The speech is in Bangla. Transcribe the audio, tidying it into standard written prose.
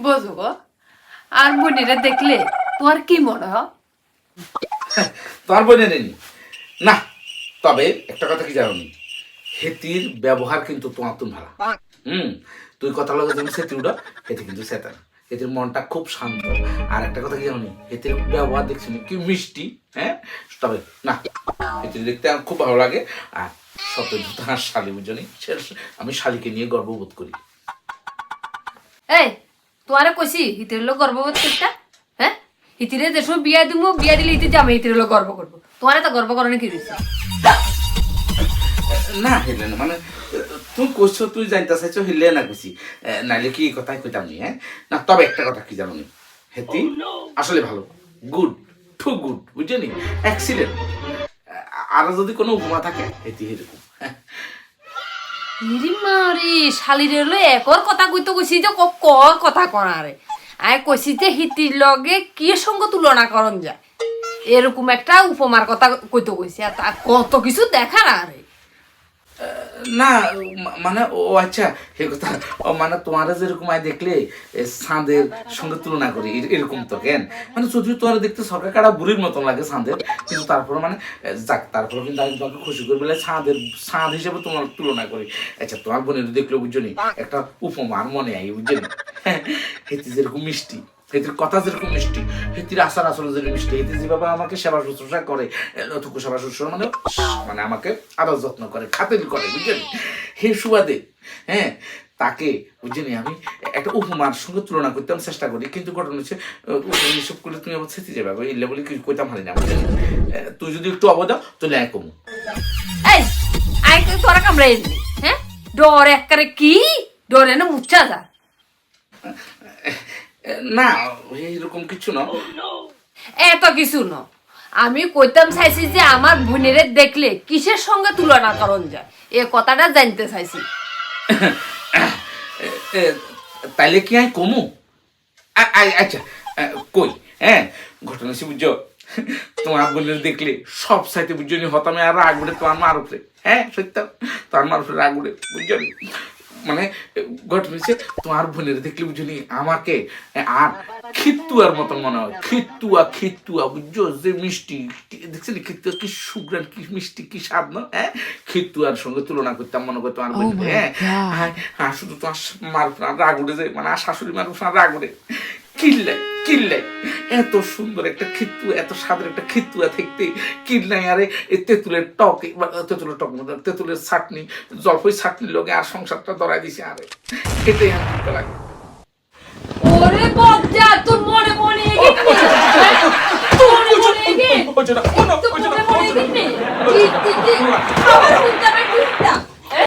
বোঝো গো। আর বোনেরা দেখলে তোমার কি মনে হয়? তোমার বোনে নেই না, তবে একটা কথা কি জানো, হেতির ব্যবহার কিন্তু তোমার তুমি ভালো। তুই কথা লাগে যখন সেতি উঠা, হেতি কিন্তু সেতা না, হেতির মনটা খুব শান্ত। আর একটা কথা কি জানো, হেতির ব্যবহার দেখছি কি মিষ্টি। হ্যাঁ, তবে না, হেতির দেখতে আমার খুব ভালো লাগে। আর সত্যি তোমার শালি বুঝনি, আমি শালিকে নিয়ে গর্ববোধ করি। এই তোমারে কইছি হিতির লোক গর্ববোধ করতে? হ্যাঁ, হিতিরে যে সময় বিয়া দিব, বিয়া দিলে হিতে যে আমি হিতির লোক গর্ব করবো। তোমারে তো গর্ব করানো কি দিচ্ছে? না হেলে না, মানে তুই কইছো, তুই জানতে চাইছো, হেলে না কইছি, নাইলে কি এই কথাই কইতাম নি। হ্যাঁ না, তবে একটা কথা কি জানো, হেতি আসলে ভালো, গুড, টু গুড, বুঝলি, এক্সিলেন্ট। আরো যদি কোনো উপমা থাকে হেতি এরকম। ইরি মারি শালিরে লই একর কথা কইতে কইছি যে কর কথা কনারে। আয় কইছি যে হিতির লগে কি সঙ্গ তুলনা করন যায়, এরকম একটা উপমার কথা কইতে কইছি। আর তা কত কিছু দেখা না রে। না মানে ও আচ্ছা, হে কথা, ও মানে তোমার যেরকম আয় দেখলে চাঁদের সঙ্গে তুলনা করি এরকম তো কেন, মানে যদিও তোমার দেখতে সরকার কাটা বুড়ির মতন লাগে চাঁদের, কিন্তু তারপরে মানে যাক, তারপরে কিন্তু আমি তোমাকে খুশি করি বলে চাঁদ হিসেবে তোমার তুলনা করি। আচ্ছা, তোমার বোনের দেখলে বুঝছো নি, একটা উপমার মনে আই বুঝলি, হেতি যেরকম মিষ্টি, হেতির কথা যেরকম মিষ্টি, হেতির আচার আচরণ যেরকম মিষ্টি, হেতি যেভাবে আমাকে সেবা শুশ্রূষা করে, অতটুকু সেবা শুশ্রূষা মানে মানে আমাকে আদর যত্ন করে, খাতির করে, বুঝলি, হে সুবাদে, হ্যাঁ, তাকে বুঝলি আমি একটা উপমার সঙ্গে তুলনা করতে আমি চেষ্টা করি, কিন্তু ঘটনা হচ্ছে এইসব করলে তুমি আবার সেতে যাবে, এলে বলে কিছু কইতাম হারি না, বুঝলি, তুই যদি একটু অবদা তাহলে এক কমু। এই আই তোরা কামড়াই দিলি, হ্যাঁ, ডর একবারে কি ডরে না মুচ্ছা যা। না এইরকম কিছু না। এত কিছু ন, আমি কইতাম চাইছি যে আমার বোনেরে দেখলে কিসের সঙ্গে তুলনা করন যায়, এ কথাটা জানতে চাইছি। তাইলে কি আই কমু? আচ্ছা, কই, হ্যাঁ, ঘটনা সে বুঝছো, তোমার বোনের দেখলে সব সাইতে বুঝছো নি হতামে আর রাগ উঠে তোমার মার উপরে। হ্যাঁ সত্য, তোমার মার উপরে রাগ উঠে, বুঝছো নি, মানে ঘটনা হচ্ছে তোমার বোনের দেখলে বুঝছো নি আমাকে আর খিত্তুয়ার মতন মনে হয়, খিত্তুয়া বুঝছো, যে মিষ্টি দেখছি নি, খিত্তুয়া কি সুগ্রান, কি মিষ্টি, কি স্বাদ না, হ্যাঁ, খিত্তুয়ার সঙ্গে তুলনা করতাম মনে করে তোমার বোন। হ্যাঁ, শুধু তোমার মার উপর রাগ উঠে যায়, মানে আর শাশুড়ি মার উপর রাগ উঠে, কিল্লাই এত সুন্দর একটা খিত্তুয়া, এত স্বাদের একটা খিত্তুয়া থাকতে কিল্লাই, আরে এই তেঁতুলের টক, তেঁতুলের চাটনি, জলপাই চাটনির লগে আর সংসারটা ধরাই দিছে, আরে এটাই আমার ভালো লাগে। ওরে বজ্জা, তোর মনে মনে এগে কি? তোর মনে মনে এগে? তোর মনে মনে এগে? কি আবার বুঝতে